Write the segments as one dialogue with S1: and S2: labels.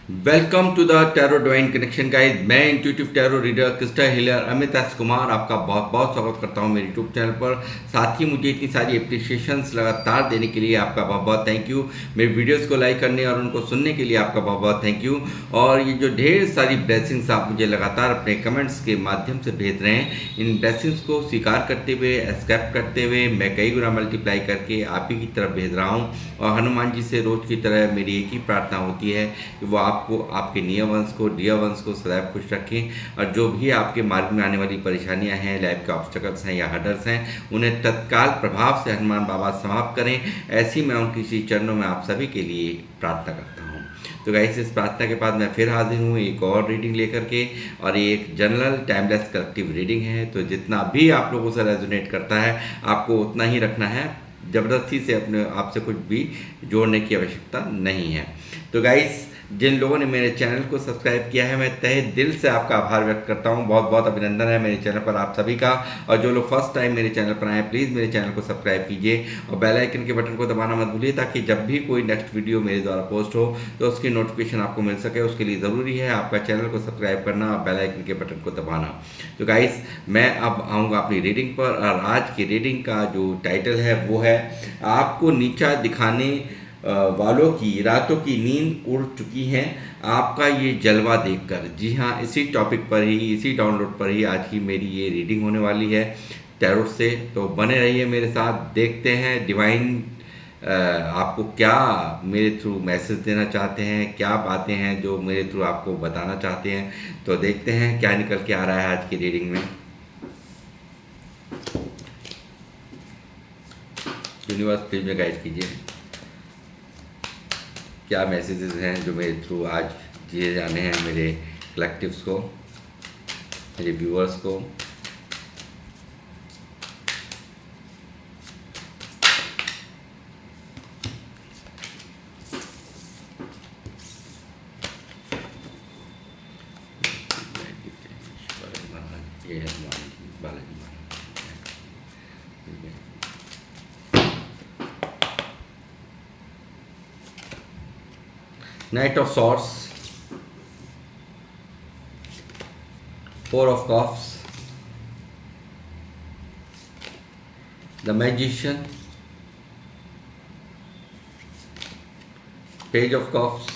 S1: Welcome to the tarot divine connection guys. मैं intuitive tarot reader crystal healer Amit S Kumar आपका बहुत बहुत स्वागत करता हूं मेरे यूट्यूब चैनल पर। साथ ही मुझे इतनी सारी एप्रिसिएशंस लगातार देने के लिए आपका बहुत बहुत थैंक यू। मेरे वीडियोस को लाइक करने और उनको सुनने के लिए आपका बहुत बहुत थैंक यू। और ये जो ढेर सारी ब्लेसिंग्स आप मुझे लगातार अपने कमेंट्स के माध्यम से भेज रहे हैं, इन ब्लेसिंग्स को स्वीकार करते हुए, एक्सेप्ट करते हुए मैं कई गुना मल्टीप्लाई करके आप ही की तरफ भेज रहा हूँ। और हनुमान जी से रोज़ की तरह मेरी एक ही प्रार्थना होती है कि वो आपको, आपके नियर वंश को, डियर वंश को सदैव खुश रखें। और जो भी आपके मार्ग में आने वाली परेशानियां हैं, लाइफ के ऑब्स्टकल्स हैं या हर्डल्स हैं, उन्हें तत्काल प्रभाव से हनुमान बाबा समाप्त करें। ऐसी मैं उनकी श्री चरणों में आप सभी के लिए प्रार्थना करता हूँ। तो गाइस, इस प्रार्थना के बाद मैं फिर हाजिर हूँ एक और रीडिंग लेकर के। और ये एक जनरल टाइमलेस कलेक्टिव रीडिंग है, तो जितना भी आप लोगों से रेजोनेट करता है आपको उतना ही रखना है। ज़बरदस्ती से अपने आप से कुछ भी जोड़ने की आवश्यकता नहीं है। तो गाइस, जिन लोगों ने मेरे चैनल को सब्सक्राइब किया है, मैं तहे दिल से आपका आभार व्यक्त करता हूं। बहुत बहुत अभिनंदन है मेरे चैनल पर आप सभी का। और जो लोग फर्स्ट टाइम मेरे चैनल पर आए, प्लीज़ मेरे चैनल को सब्सक्राइब कीजिए और बेल आइकन के बटन को दबाना मत भूलिए, ताकि जब भी कोई नेक्स्ट वीडियो मेरे द्वारा पोस्ट हो तो उसकी नोटिफिकेशन आपको मिल सके। उसके लिए ज़रूरी है आपका चैनल को सब्सक्राइब करना और बेल आइकन के बटन को दबाना। तो गाइस, मैं अब आऊँगा अपनी रीडिंग पर। और आज की रीडिंग का जो टाइटल है वो है, आपको नीचा दिखाने वालों की रातों की नींद उड़ चुकी है आपका ये जलवा देखकर। जी हाँ, इसी टॉपिक पर ही, इसी डाउनलोड पर ही आज की मेरी ये रीडिंग होने वाली है टैरो से। तो बने रहिए मेरे साथ, देखते हैं डिवाइन आपको क्या मेरे थ्रू मैसेज देना चाहते हैं, क्या बातें हैं जो मेरे थ्रू आपको बताना चाहते हैं। तो देखते हैं क्या निकल के आ रहा है आज की रीडिंग में। यूनिवर्स प्लीज में गाइड कीजिए, क्या मैसेजेस हैं जो मेरे थ्रू आज दिए जाने हैं मेरे कलेक्टिव्स को, मेरे व्यूअर्स को। ये है Balaji Knight of Swords, Four of Cups, the Magician, Page of Cups,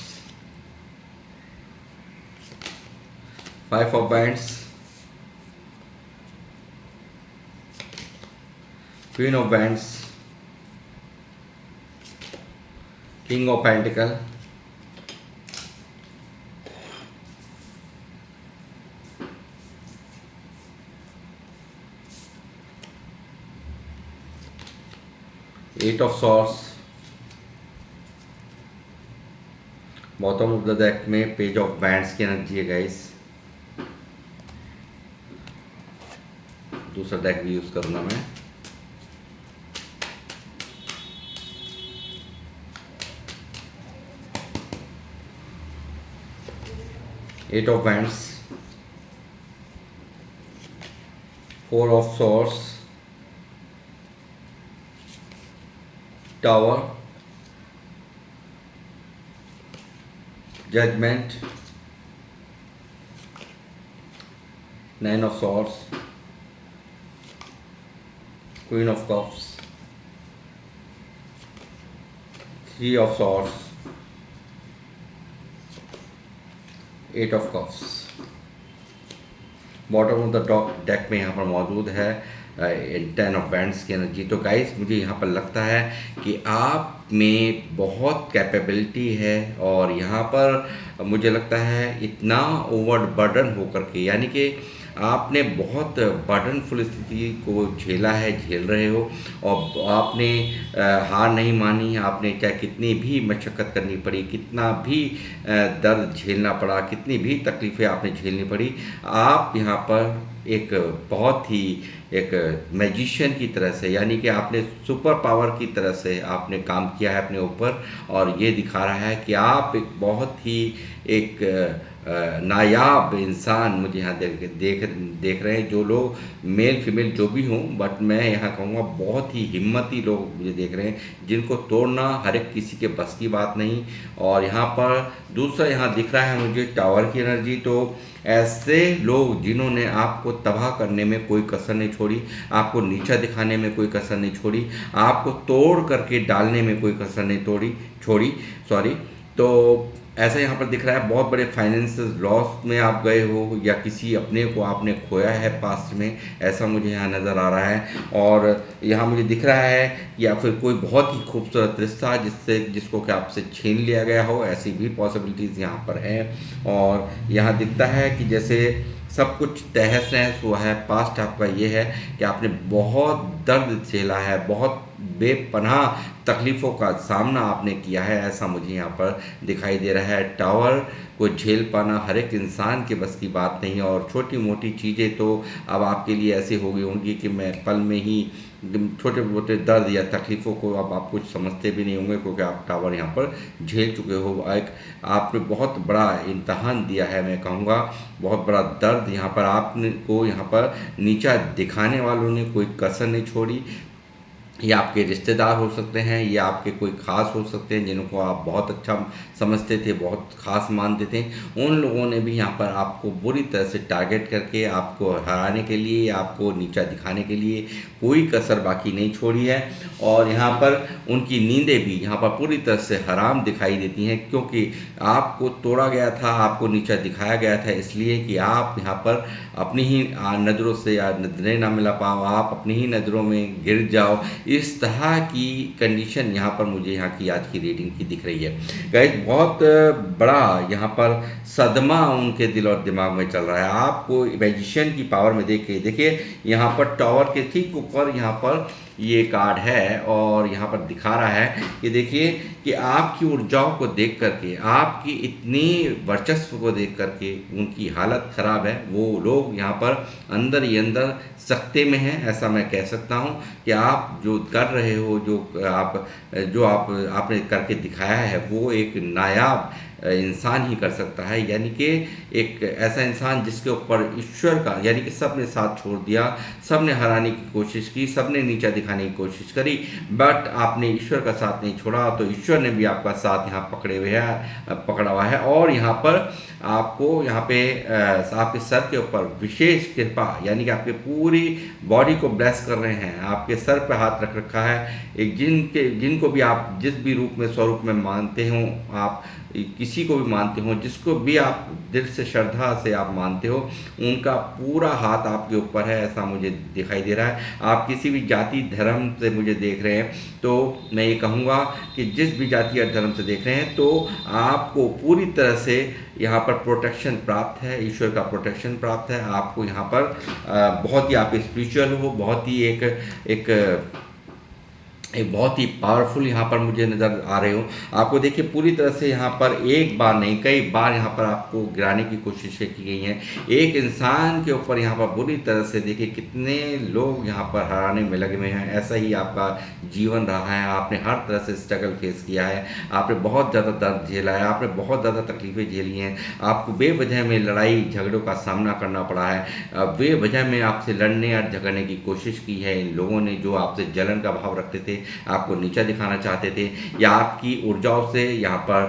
S1: Five of Wands, Queen of Wands, King of Pentacles, Eight of Swords, bottom of the deck में पेज ऑफ बैंड्स की energy है guys. दूसरा deck भी use करूंगा मैं। Eight of wands, four of swords, tower, judgement, nine of swords, queen of cups, three of swords, eight of cups. Bottom of the deck में यहाँ पर मौजूद है टेन ऑफ बैंड्स की एनर्जी। तो गाइस, मुझे यहाँ पर लगता है कि आप में बहुत कैपेबिलिटी है, और यहाँ पर मुझे लगता है इतना ओवर बर्डन होकर के, यानी कि आपने बहुत बर्डनफुल स्थिति को झेला है, झेल रहे हो, और आपने हार नहीं मानी। आपने चाहे कितनी भी मशक्क़त करनी पड़ी, कितना भी दर्द झेलना पड़ा, कितनी भी तकलीफ़ें आपने झेलनी पड़ी, आप यहाँ पर एक बहुत ही एक मैजिशियन की तरह से, यानी कि आपने सुपर पावर की तरह से आपने काम किया है अपने ऊपर, और ये दिखा रहा है कि आप एक बहुत ही एक नायाब इंसान मुझे यहाँ देख रहे हैं। जो लोग मेल फीमेल जो भी हों, बट मैं यहाँ कहूँगा बहुत ही हिम्मती लोग मुझे देख रहे हैं, जिनको तोड़ना हर एक किसी के बस की बात नहीं। और यहाँ पर दूसरा यहाँ दिख रहा है मुझे टावर की एनर्जी। तो ऐसे लोग जिन्होंने आपको तबाह करने में कोई कसर नहीं छोड़ी, आपको नीचा दिखाने में कोई कसर नहीं छोड़ी, आपको तोड़ करके डालने में कोई कसर नहीं छोड़ी, सॉरी। तो ऐसा यहाँ पर दिख रहा है बहुत बड़े फाइनेंशियल लॉस में आप गए हो, या किसी अपने को आपने खोया है पास्ट में, ऐसा मुझे यहाँ नज़र आ रहा है। और यहाँ मुझे दिख रहा है या फिर कोई बहुत ही खूबसूरत रिश्ता जिसको कि आपसे छीन लिया गया हो, ऐसी भी पॉसिबिलिटीज़ यहाँ पर हैं। और यहाँ दिखता है कि जैसे सब कुछ तहस नहस हुआ है। पास्ट आपका ये है कि आपने बहुत दर्द झेला है, बहुत बेपनाह तकलीफ़ों का सामना आपने किया है, ऐसा मुझे यहाँ पर दिखाई दे रहा है। टावर को झेल पाना हर एक इंसान के बस की बात नहीं है, और छोटी मोटी चीज़ें तो अब आपके लिए ऐसी हो गई होंगी कि मैं पल में ही छोटे मोटे दर्द या तकलीफ़ों को अब आप कुछ समझते भी नहीं होंगे, क्योंकि आप टावर यहाँ पर झेल चुके हो। एक आपने बहुत बड़ा इम्तहान दिया है, मैं कहूँगा बहुत बड़ा दर्द यहाँ पर आपने को यहाँ पर नीचा दिखाने वालों ने कोई कसर नहीं छोड़ी। ये आपके रिश्तेदार हो सकते हैं, या आपके कोई ख़ास हो सकते हैं जिनको आप बहुत अच्छा समझते थे, बहुत ख़ास मानते थे। उन लोगों ने भी यहाँ पर आपको बुरी तरह से टारगेट करके आपको हराने के लिए, आपको नीचा दिखाने के लिए कोई कसर बाकी नहीं छोड़ी है। और यहाँ पर उनकी नींदें भी यहाँ पर पूरी तरह से हराम दिखाई देती हैं, क्योंकि आपको तोड़ा गया था, आपको नीचा दिखाया गया था, इसलिए कि आप यहाँ पर अपनी ही नज़रों से या नज़रें ना मिला पाओ, आप अपनी ही नज़रों में गिर जाओ। इस तरह की कंडीशन यहाँ पर मुझे यहाँ की आज की रीडिंग की दिख रही है। गाइस बहुत बड़ा यहाँ पर सदमा उनके दिल और दिमाग में चल रहा है। आपको मैजिशियन की पावर में देखिए यहाँ पर टावर के ठीक ऊपर यहाँ पर ये कार्ड है, और यहाँ पर दिखा रहा है कि देखिए कि आपकी ऊर्जाओं को देख करके, आपकी इतनी वर्चस्व को देख करके उनकी हालत ख़राब है। वो लोग यहाँ पर अंदर ही अंदर सख्ते में हैं, ऐसा मैं कह सकता हूँ कि आप जो कर रहे हो, जो आपने करके दिखाया है, वो एक नायाब इंसान ही कर सकता है। यानी कि एक ऐसा इंसान जिसके ऊपर ईश्वर का, यानी कि सब ने साथ छोड़ दिया, सब ने हराने की कोशिश की, सब ने नीचा दिखाने की कोशिश करी, बट आपने ईश्वर का साथ नहीं छोड़ा, तो ईश्वर ने भी आपका साथ यहाँ पकड़ा हुआ है। और यहाँ पर आपको यहाँ पे आपके सर के ऊपर विशेष कृपा, यानी कि आपके पूरी बॉडी को ब्लेस कर रहे हैं, आपके सर पे हाथ रख रखा है। एक जिनको भी आप जिस भी रूप में स्वरूप में मानते हो, आप किसी को भी मानते हो, जिसको भी आप दिल से श्रद्धा से आप मानते हो, उनका पूरा हाथ आपके ऊपर है, ऐसा मुझे दिखाई दे रहा है। आप किसी भी जाति धर्म से मुझे देख रहे हैं, तो मैं ये कहूँगा कि जिस भी जाति या धर्म से देख रहे हैं, तो आपको पूरी तरह से यहाँ पर प्रोटेक्शन प्राप्त है, ईश्वर का प्रोटेक्शन प्राप्त है। आपको यहाँ पर बहुत ही आप स्पिरिचुअल हो, बहुत ही एक बहुत ही पावरफुल यहाँ पर मुझे नज़र आ रहे हो। आपको देखिए पूरी तरह से यहाँ पर एक बार नहीं कई बार यहाँ पर आपको गिराने की कोशिशें की गई हैं। एक इंसान के ऊपर यहाँ पर बुरी तरह से देखिए कितने लोग यहाँ पर हराने में लगे हुए हैं। ऐसा ही आपका जीवन रहा है, आपने हर तरह से स्ट्रगल फेस किया है, आपने बहुत ज़्यादा दर्द झेला है, आपने बहुत ज़्यादा तकलीफ़ें झेली हैं, आपको बेवजह में लड़ाई झगड़ों का सामना करना पड़ा है, बेवजह में आपसे लड़ने और झगड़ने की कोशिश की है इन लोगों ने, जो आपसे जलन का भाव रखते थे, आपको नीचा दिखाना चाहते थे, या आपकी ऊर्जाओं से यहाँ पर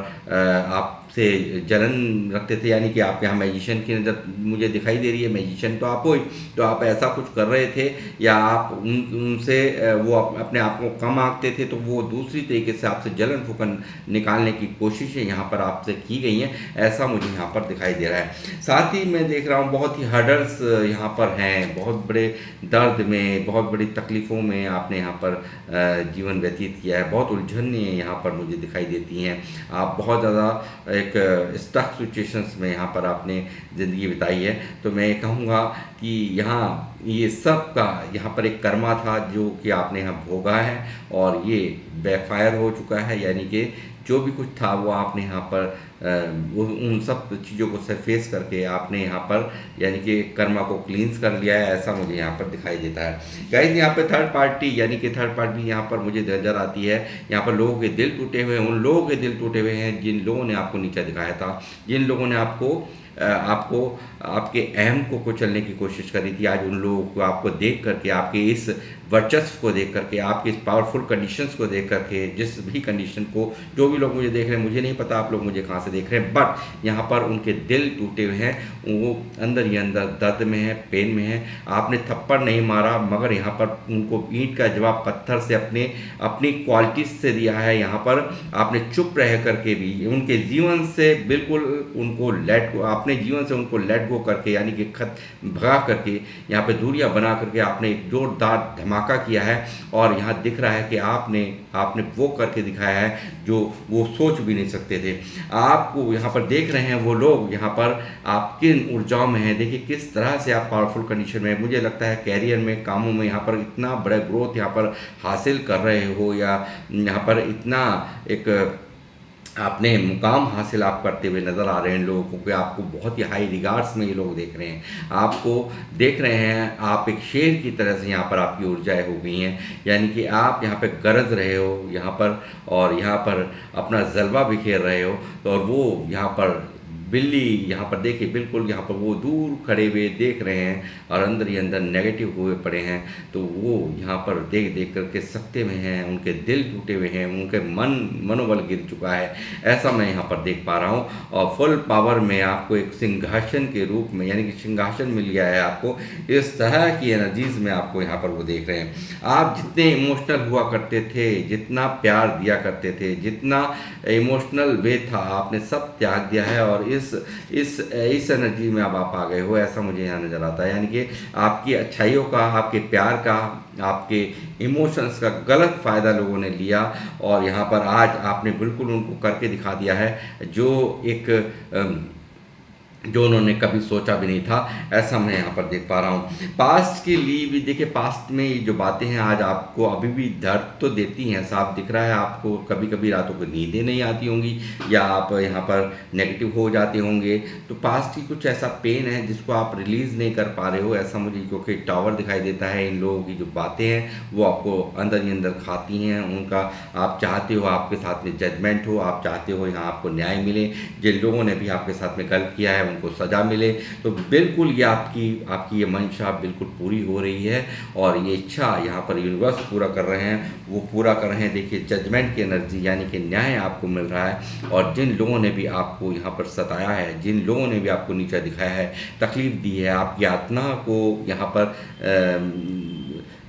S1: आपसे जलन रखते थे। यानी कि आप यहाँ मैजिशियन की नज़र मुझे दिखाई दे रही है, मैजिशियन तो आप हो ही, तो आप ऐसा कुछ कर रहे थे, या आप उनसे वो अपने आप को कम आंकते थे, तो वो दूसरी तरीके से आपसे जलन फूकन निकालने की कोशिशें यहाँ पर आपसे की गई हैं, ऐसा मुझे यहाँ पर दिखाई दे रहा है। साथ ही मैं देख रहा हूँ बहुत ही हर्डल्स यहाँ पर हैं, बहुत बड़े दर्द में, बहुत बड़ी तकलीफ़ों में आपने यहाँ पर जीवन व्यतीत किया है, बहुत उलझनें यहाँ पर मुझे दिखाई देती हैं। आप बहुत ज़्यादा एक स्टक सिचुएशंस में यहाँ पर आपने ज़िंदगी बिताई है। तो मैं कहूँगा कि यहाँ ये सब का यहाँ पर एक कर्मा था जो कि आपने यहाँ भोगा है, और ये बैकफायर हो चुका है। यानी कि जो भी कुछ था वो आपने यहाँ पर वो उन सब चीज़ों को सरफेस करके आपने यहाँ पर यानी कि कर्मा को क्लींस कर लिया है, ऐसा मुझे यहाँ पर दिखाई देता है। गाइस यहाँ पे थर्ड पार्टी यानी कि थर्ड पार्टी यहाँ पर मुझे नज़र आती है। यहाँ पर लोगों के दिल टूटे हुए हैं, उन लोगों के दिल टूटे हुए हैं जिन लोगों ने आपको नीचा दिखाया था, जिन लोगों ने आपको आपके अहम को कुचलने की कोशिश करी थी। आज उन लोगों को आपको देख करके, आपके इस वर्चस्व को देख करके, आपके इस पावरफुल कंडीशंस को देख करके, जिस भी कंडीशन को जो भी लोग मुझे देख रहे हैं, मुझे नहीं पता आप लोग मुझे कहाँ से देख रहे हैं, बट यहाँ पर उनके दिल टूटे हुए हैं, वो अंदर ही अंदर दर्द में है, पेन में है। आपने थप्पड़ नहीं मारा मगर यहाँ पर उनको ईंट का जवाब पत्थर से अपनी क्वालिटीज से दिया है। यहाँ पर आपने चुप रह करके भी उनके जीवन से बिल्कुल उनको अपने जीवन से उनको लेट गो करके यानी कि खत भगा करके यहाँ पे दूरियां बना करके आपने एक जोरदार धमाका किया है। और यहाँ दिख रहा है कि आपने वो करके दिखाया है जो वो सोच भी नहीं सकते थे। आपको यहाँ पर देख रहे हैं वो लोग यहाँ पर आप किन ऊर्जाओं में हैं, देखिए किस तरह से आप पावरफुल कंडीशन में, मुझे लगता है कैरियर में, कामों में यहाँ पर इतना बड़ा ग्रोथ यहाँ पर हासिल कर रहे हो, या यहाँ पर इतना एक आपने मुकाम हासिल आप करते हुए नज़र आ रहे हैं लोगों को, कि आपको बहुत ही हाई रिगार्ड्स में ये लोग देख रहे हैं, आपको देख रहे हैं। आप एक शेर की तरह से यहाँ पर आपकी ऊर्जाएं हो गई हैं, यानी कि आप यहाँ पे गरज रहे हो यहाँ पर, और यहाँ पर अपना जलवा बिखेर रहे हो। तो और वो यहाँ पर बिल्ली यहाँ पर देखिए बिल्कुल यहाँ पर वो दूर खड़े हुए देख रहे हैं और अंदर ही अंदर नेगेटिव हुए पड़े हैं। तो वो यहाँ पर देख देख करके सकते में हैं, उनके दिल टूटे हुए हैं, उनके मनोबल गिर चुका है, ऐसा मैं यहाँ पर देख पा रहा हूँ। और फुल पावर में आपको एक सिंहासन के रूप में यानी कि सिंहासन मिल गया है आपको, इस तरह की एनर्जीज में आपको यहाँ पर वो देख रहे हैं। आप जितने इमोशनल हुआ करते थे, जितना प्यार दिया करते थे, जितना इमोशनल वे था, आपने सब त्याग दिया है और इस एनर्जी में अब आप आ गए हो, ऐसा मुझे यहाँ नज़र आता है। यानी कि आपकी अच्छाइयों का, आपके प्यार का, आपके इमोशंस का गलत फ़ायदा लोगों ने लिया और यहाँ पर आज आपने बिल्कुल उनको करके दिखा दिया है जो उन्होंने कभी सोचा भी नहीं था, ऐसा मैं यहाँ पर देख पा रहा हूँ। पास्ट के लिए भी देखिए, पास्ट में ये जो बातें हैं आज आपको अभी भी दर्द तो देती हैं, साफ दिख रहा है आपको। कभी कभी रातों को नींदें नहीं आती होंगी या आप यहाँ पर नेगेटिव हो जाते होंगे, तो पास्ट की कुछ ऐसा पेन है जिसको आप रिलीज़ नहीं कर पा रहे हो, ऐसा मुझे क्योंकि टावर दिखाई देता है। इन लोगों की जो बातें हैं वो आपको अंदर ही अंदर खाती हैं, उनका आप चाहते हो आपके साथ में जजमेंट हो, आप चाहते हो यहाँ आपको न्याय मिले, जिन लोगों ने भी आपके साथ में गलत किया है उनको सजा मिले। तो बिल्कुल ये आपकी ये मंशा बिल्कुल पूरी हो रही है और ये इच्छा यहाँ पर यूनिवर्स पूरा कर रहे हैं, वो पूरा कर रहे हैं। देखिए जजमेंट की एनर्जी यानी कि न्याय आपको मिल रहा है। और जिन लोगों ने भी आपको यहाँ पर सताया है, जिन लोगों ने भी आपको नीचा दिखाया है, तकलीफ़ दी है, आपकी आत्मा को यहाँ पर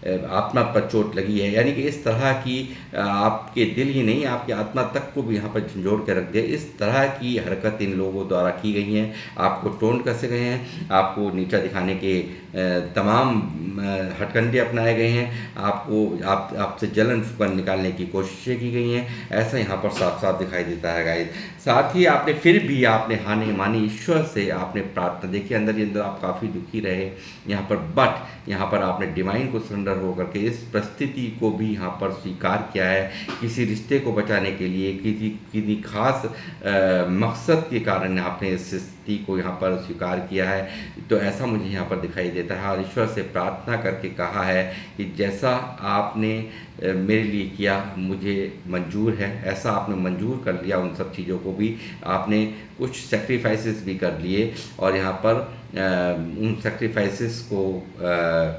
S1: आत्मा पर चोट लगी है, यानी कि इस तरह की आपके दिल ही नहीं आपकी आत्मा तक को भी यहाँ पर झंझोड़ के रख दिया। इस तरह की हरकत इन लोगों द्वारा की गई हैं, आपको टोंट कसे गए हैं, आपको नीचा दिखाने के तमाम हथकंडे अपनाए गए हैं, आपसे जलन फूकन निकालने की कोशिशें की गई हैं, ऐसा यहाँ पर साफ साफ दिखाई देता है गाइस। साथ ही आपने फिर भी आपने हानि मानी, ईश्वर से आपने प्रार्थना, देखिए अंदर ही अंदर आप काफ़ी दुखी रहे यहाँ पर, बट यहाँ पर आपने डिवाइन को सरेंडर होकर के इस परिस्थिति को भी यहाँ पर स्वीकार किया है। किसी रिश्ते को बचाने के लिए, किसी खास मकसद के कारण आपने इस स्थिति को यहाँ पर स्वीकार किया है। तो ऐसा मुझे यहाँ पर दिखाई देता है और ईश्वर से प्रार्थना करके कहा है कि जैसा आपने मेरे लिए किया मुझे मंजूर है, ऐसा आपने मंजूर कर लिया। उन सब चीज़ों को भी आपने कुछ सेक्रीफाइसेस भी कर लिए और यहाँ पर उन सेक्रीफाइसेस को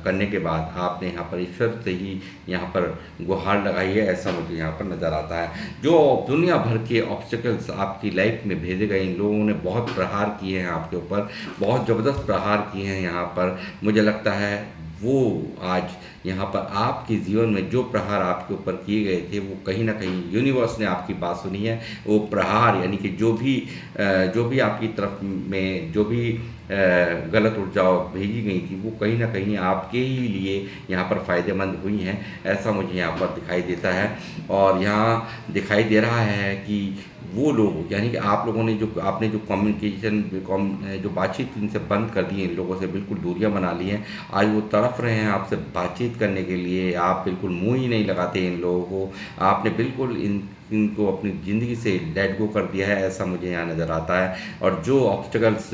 S1: करने के बाद आपने यहाँ पर ईश्वर से ही यहाँ पर गुहार लगाई है, ऐसा मुझे यहाँ पर नज़र आता है। जो दुनिया भर के ऑब्स्टिकल्स आपकी लाइफ में भेजे गए, इन लोगों ने बहुत प्रहार किए हैं आपके ऊपर, बहुत ज़बरदस्त प्रहार किए हैं यहाँ पर। मुझे लगता है वो आज यहाँ पर आपके जीवन में जो प्रहार आपके ऊपर किए गए थे वो कहीं ना कहीं यूनिवर्स ने आपकी बात सुनी है। वो प्रहार यानी कि जो भी आपकी तरफ में जो भी गलत ऊर्जा भेजी गई थी वो कहीं ना कहीं आपके ही लिए यहाँ पर फ़ायदेमंद हुई हैं, ऐसा मुझे यहाँ पर दिखाई देता है। और यहाँ दिखाई दे रहा है कि वो लोग यानी कि आप लोगों ने आपने जो कम्युनिकेशन जो बातचीत इनसे बंद कर दी है, इन लोगों से बिल्कुल दूरियां बना ली हैं। आज वो तड़फ रहे हैं आपसे बातचीत करने के लिए, आप बिल्कुल मुंह ही नहीं लगाते इन लोगों को, आपने बिल्कुल इनको अपनी ज़िंदगी से लेट गो कर दिया है, ऐसा मुझे यहाँ नज़र आता है। और जो ऑब्स्टेकल्स,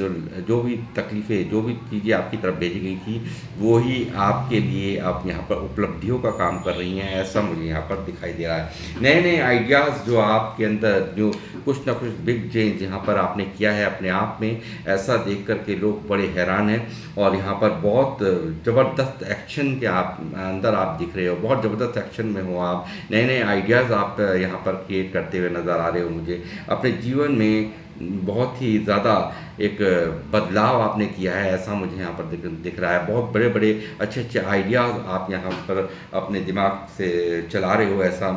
S1: जो भी तकलीफ़ें, जो भी चीज़ें आपकी तरफ भेजी गई थी, वो ही आपके लिए आप यहाँ पर उपलब्धियों का काम कर रही हैं, ऐसा मुझे यहाँ पर दिखाई दे रहा है। नए-नए आइडियाज़ जो आपके अंदर, जो कुछ ना कुछ बिग चेंज यहाँ पर आपने किया है अपने आप में, ऐसा देख कर के लोग बड़े हैरान हैं। और यहाँ पर बहुत ज़बरदस्त एक्शन के आप अंदर आप दिख रहे हो, बहुत ज़बरदस्त एक्शन में हो आप। नए-नए आइडियाज़ आप यहाँ पर क्रिएट करते हुए नज़र आ रहे हो मुझे। अपने जीवन में बहुत ही ज़्यादा एक बदलाव आपने किया है, ऐसा मुझे यहाँ पर दिख रहा है। बहुत बड़े-बड़े अच्छे-अच्छे आइडियाज़ आप यहाँ पर अपने दिमाग से चला रहे हो, ऐसा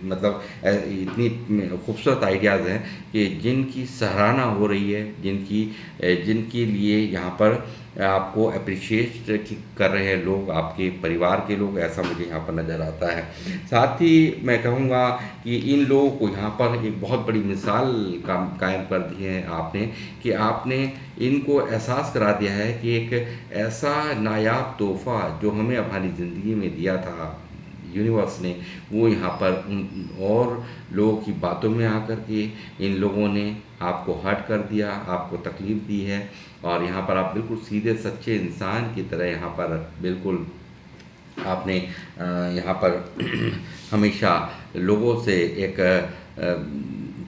S1: मतलब इतनी खूबसूरत आइडियाज़ हैं कि जिनकी सराहना हो रही है, जिनके लिए यहाँ पर आपको अप्रिशिएट कर रहे हैं लोग, आपके परिवार के लोग, ऐसा मुझे यहाँ पर नज़र आता है। साथ ही मैं कहूँगा कि इन लोगों को यहाँ पर एक बहुत बड़ी मिसाल कायम कर दी है आपने, कि आपने इनको एहसास करा दिया है कि एक ऐसा नायाब तोहफ़ा जो हमें हमारी ज़िंदगी में दिया था यूनिवर्स ने, वो यहाँ पर उन और लोगों की बातों में आकर के इन लोगों ने आपको हर्ट कर दिया, आपको तकलीफ़ दी है। और यहाँ पर आप बिल्कुल सीधे सच्चे इंसान की तरह यहाँ पर बिल्कुल आपने यहाँ पर हमेशा लोगों से एक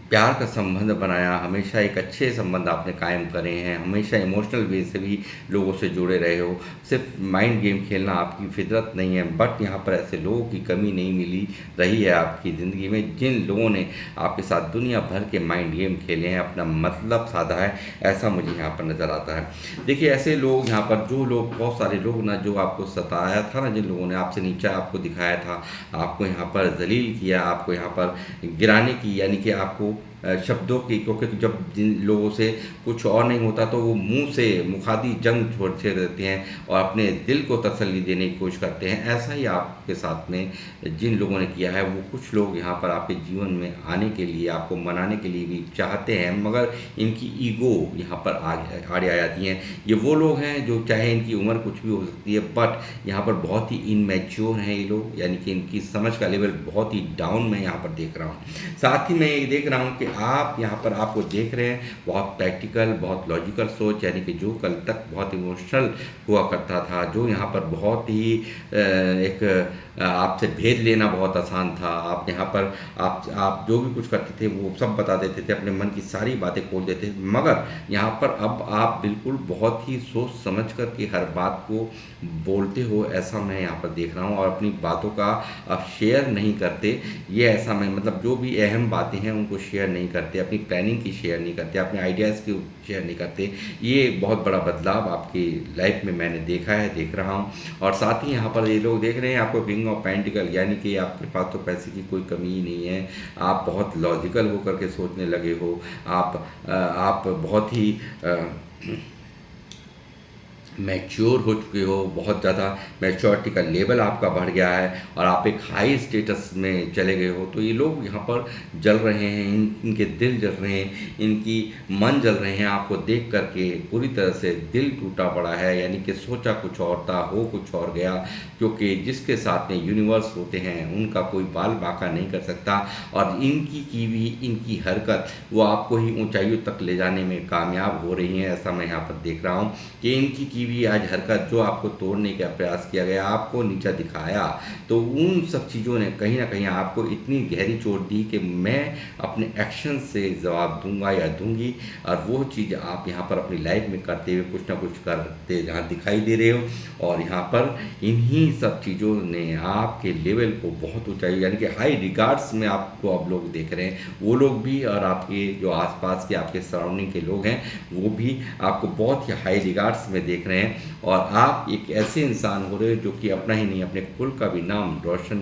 S1: प्यार का संबंध बनाया, हमेशा एक अच्छे संबंध आपने कायम करे हैं, हमेशा इमोशनल वे से भी लोगों से जुड़े रहे हो। सिर्फ माइंड गेम खेलना आपकी फितरत नहीं है, बट यहाँ पर ऐसे लोगों की कमी नहीं मिली रही है आपकी ज़िंदगी में, जिन लोगों ने आपके साथ दुनिया भर के माइंड गेम खेले हैं, अपना मतलब साधा है, ऐसा मुझे यहाँ पर नज़र आता है। देखिए, ऐसे लोग यहाँ पर, जो लोग, बहुत सारे लोग ना, जो आपको सताया था ना, जिन लोगों ने आपसे नीचा आपको दिखाया था, आपको यहाँ पर ज़लील किया, आपको यहाँ पर गिराने की, यानी कि आपको शब्दों की, क्योंकि जब जिन लोगों से कुछ और नहीं होता तो वो मुंह से मुखादी जंग छोड़ते रहते हैं और अपने दिल को तसल्ली देने की कोशिश करते हैं। ऐसा ही आपके साथ में जिन लोगों ने किया है, वो कुछ लोग यहाँ पर आपके जीवन में आने के लिए, आपको मनाने के लिए भी चाहते हैं, मगर इनकी ईगो यहाँ पर आड़े आ जाती हैं। ये वो लोग हैं जो, चाहे इनकी उम्र कुछ भी हो सकती है, बट यहाँ पर बहुत ही इनमैच्योर हैं ये लोग, यानी कि इनकी समझ का लेवल बहुत ही डाउन मैं यहाँ पर देख रहा हूँ। साथ ही मैं ये देख रहा हूँ कि आप यहाँ पर, आपको देख रहे हैं बहुत प्रैक्टिकल, बहुत लॉजिकल सोच, यानी कि जो कल तक बहुत इमोशनल हुआ करता था, जो यहाँ पर बहुत ही एक आपसे भेद लेना बहुत आसान था, आप यहाँ पर आप जो भी कुछ करते थे वो सब बता देते थे, अपने मन की सारी बातें खोल देते थे, मगर यहाँ पर अब आप बिल्कुल बहुत ही सोच समझ कर के हर बात को बोलते हो, ऐसा मैं यहाँ पर देख रहा हूँ। और अपनी बातों का आप शेयर नहीं करते, ये ऐसा मैं, मतलब जो भी अहम बातें हैं उनको शेयर नहीं करते, अपनी प्लानिंग की शेयर नहीं करते, अपने आइडियाज़ की शेयर नहीं करते। ये बहुत बड़ा बदलाव आपकी लाइफ में मैंने देखा है, देख रहा हूँ। और साथ ही यहाँ पर ये लोग देख रहे हैं आपको किंग ऑफ पेंटिकल, यानी कि आपके पास तो पैसे की कोई कमी ही नहीं है, आप बहुत लॉजिकल होकर के सोचने लगे हो, आप बहुत ही मैच्योर हो चुके हो, बहुत ज़्यादा मैच्योरिटी का लेवल आपका बढ़ गया है और आप एक हाई स्टेटस में चले गए हो। तो ये लोग यहाँ पर जल रहे हैं, इनके दिल जल रहे हैं, इनकी मन जल रहे हैं, आपको देख कर के पूरी तरह से दिल टूटा पड़ा है, यानी कि सोचा कुछ और था, हो कुछ और गया, क्योंकि जिसके साथ में यूनिवर्स होते हैं उनका कोई बाल बाका नहीं कर सकता। और इनकी की हुई इनकी हरकत वो आपको ही ऊंचाइयों तक ले जाने में कामयाब हो रही है, ऐसा मैं यहाँ पर देख रहा हूँ कि इनकी की हुई आज हरकत, जो आपको तोड़ने का प्रयास किया गया, आपको नीचा दिखाया, तो उन सब चीज़ों ने कहीं ना कहीं आपको इतनी गहरी चोट दी कि मैं अपने एक्शन से जवाब दूंगा या दूंगी। और वो चीज़ आप यहाँ पर अपनी लाइफ में करते हुए कुछ ना कुछ करते जहाँ दिखाई दे रहे हो। और यहाँ पर इन्हीं सब चीज़ों ने आपके लेवल को बहुत ऊंचाई, यानी कि हाई रिगार्ड्स में आपको अब लोग देख रहे हैं, वो लोग भी, और आपके जो आसपास के आपके सराउंडिंग के लोग हैं वो भी आपको बहुत ही हाई रिगार्ड्स में देख रहे हैं। और आप एक ऐसे इंसान हो रहे हो जो कि अपना ही नहीं, अपने कुल का भी नाम रोशन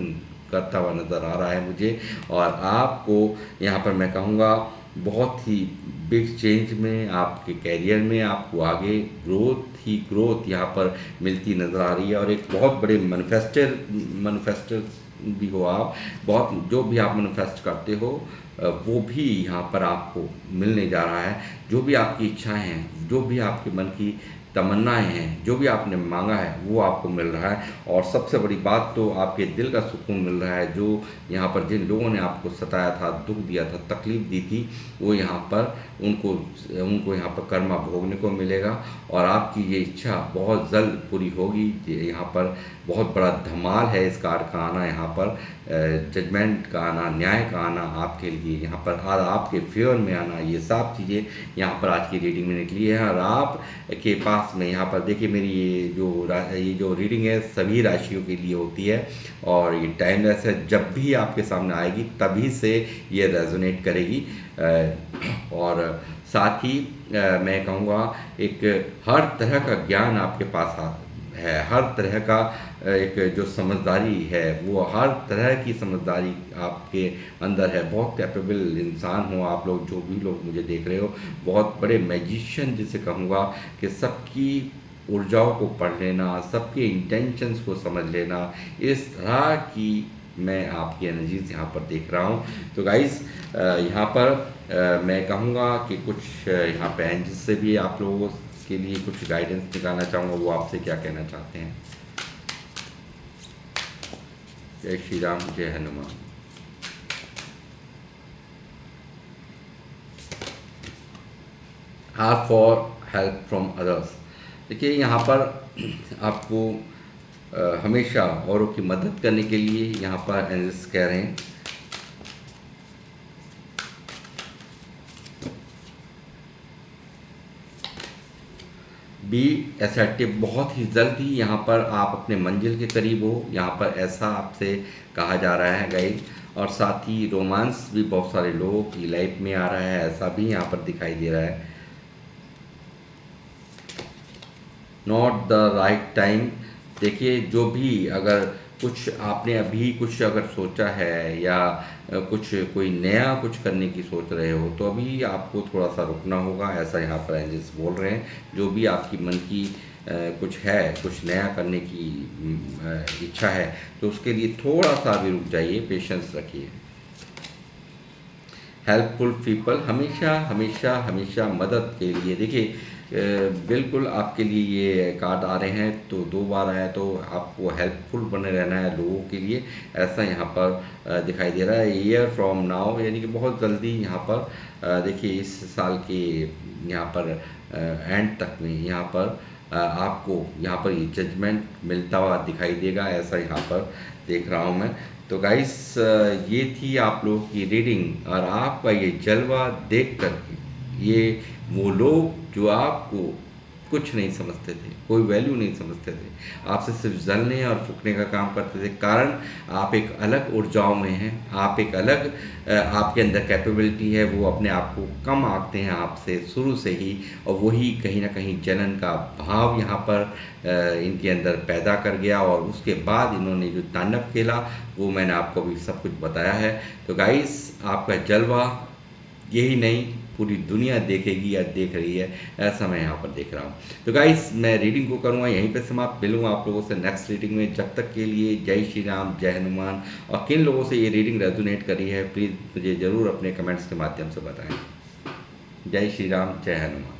S1: करता हुआ नज़र आ रहा है मुझे। और आपको यहाँ पर मैं कहूँगा बहुत ही बिग चेंज में, आपके कैरियर में आपको आगे ग्रोथ ही ग्रोथ यहाँ पर मिलती नज़र आ रही है। और एक बहुत बड़े मैनिफेस्टर भी हो आप, बहुत जो भी आप मैनिफेस्ट करते हो वो भी यहाँ पर आपको मिलने जा रहा है। जो भी आपकी इच्छाएं हैं, जो भी आपके मन की तमन्नाएं हैं, जो भी आपने मांगा है वो आपको मिल रहा है। और सबसे बड़ी बात तो आपके दिल का सुकून मिल रहा है। जो यहाँ पर जिन लोगों ने आपको सताया था, दुख दिया था, तकलीफ़ दी थी, वो यहाँ पर उनको उनको यहाँ पर कर्मा भोगने को मिलेगा। और आपकी ये इच्छा बहुत जल्द पूरी होगी। यहाँ पर बहुत बड़ा धमाल है इस कार्ड का आना, यहाँ पर जजमेंट का आना, न्याय का आना आपके लिए, यहाँ पर आज आपके फेवर में आना, ये सब चीज़ें यहाँ पर आज की रीडिंग में निकली है। और आप के पास में यहाँ पर देखिए, मेरी ये जो रीडिंग है सभी राशियों के लिए होती है और ये टाइमलेस है। जब भी आपके सामने आएगी तभी से ये रेजोनेट करेगी। और साथ ही मैं कहूँगा एक हर तरह का ज्ञान आपके पास है, हर तरह का एक जो समझदारी है, वो हर तरह की समझदारी आपके अंदर है। बहुत कैपेबल इंसान हो आप लोग, जो भी लोग मुझे देख रहे हो, बहुत बड़े मैजिशियन जिसे कहूँगा, कि सबकी ऊर्जाओं को पढ़ लेना, सबके इंटेंशंस को समझ लेना, इस तरह की मैं आपकी एनर्जीज यहाँ पर देख रहा हूँ। तो गाइस यहाँ पर मैं कहूँगा कि कुछ यहाँ पे एंजल्स से भी आप लोगों के लिए कुछ गाइडेंस निकालना चाहूँगा। वो आपसे क्या कहना चाहते हैं। जय श्री राम, जय Hanuman. Ask for help from others. देखिए यहाँ पर आपको हमेशा औरों की मदद करने के लिए यहाँ पर एंजल्स कह रहे हैं। बी असर्टिव, बहुत ही जल्द ही यहाँ पर आप अपने मंजिल के करीब हो, यहाँ पर ऐसा आपसे कहा जा रहा है गाइस। और साथ ही रोमांस भी बहुत सारे लोगों की लाइफ में आ रहा है, ऐसा भी यहाँ पर दिखाई दे रहा है। Not the right time. देखिए जो भी अगर कुछ आपने अभी कुछ अगर सोचा है या कुछ कोई नया कुछ करने की सोच रहे हो, तो अभी आपको थोड़ा सा रुकना होगा, ऐसा यहाँ पर एंजल्स बोल रहे हैं। जो भी आपकी मन की कुछ है, कुछ नया करने की इच्छा है, तो उसके लिए थोड़ा सा अभी रुक जाइए, पेशेंस रखिए। हेल्पफुल पीपल, हमेशा हमेशा हमेशा मदद के लिए। देखिए बिल्कुल आपके लिए ये कार्ड आ रहे हैं, तो 2 बार आए, तो आपको हेल्पफुल बने रहना है लोगों के लिए, ऐसा यहाँ पर दिखाई दे रहा है। ईयर फ्रॉम नाउ, यानी कि बहुत जल्दी यहाँ पर देखिए इस साल के यहाँ पर एंड तक में यहाँ पर आपको यहाँ पर ये जजमेंट मिलता हुआ दिखाई देगा, ऐसा यहाँ पर देख रहा हूँ मैं। तो गाइस ये थी आप लोगों की रीडिंग। और आपका ये जलवा देख कर ये वो लोग जो आपको कुछ नहीं समझते थे, कोई वैल्यू नहीं समझते थे, आपसे सिर्फ जलने और फूकने का काम करते थे, कारण आप एक अलग ऊर्जाओं में हैं, आप एक अलग आपके अंदर कैपेबिलिटी है, वो अपने आप को कम आंकते हैं आपसे शुरू से ही। और वही कहीं ना कहीं जलन का भाव यहाँ पर इनके अंदर पैदा कर गया, और उसके बाद इन्होंने जो तांडव खेला वो मैंने आपको अभी सब कुछ बताया है। तो गाइस आपका जलवा यही नहीं, पूरी दुनिया देखेगी या देख रही है, ऐसा मैं यहाँ पर देख रहा हूँ। तो गाइस मैं रीडिंग को करूँगा यहीं पे समाप्त, मिलूँगा आप लोगों से नेक्स्ट रीडिंग में। जब तक के लिए जय श्री राम, जय हनुमान। और किन लोगों से ये रीडिंग रेजोनेट करी है, प्लीज़ मुझे ज़रूर अपने कमेंट्स के माध्यम से बताएं। जय श्री राम, जय हनुमान।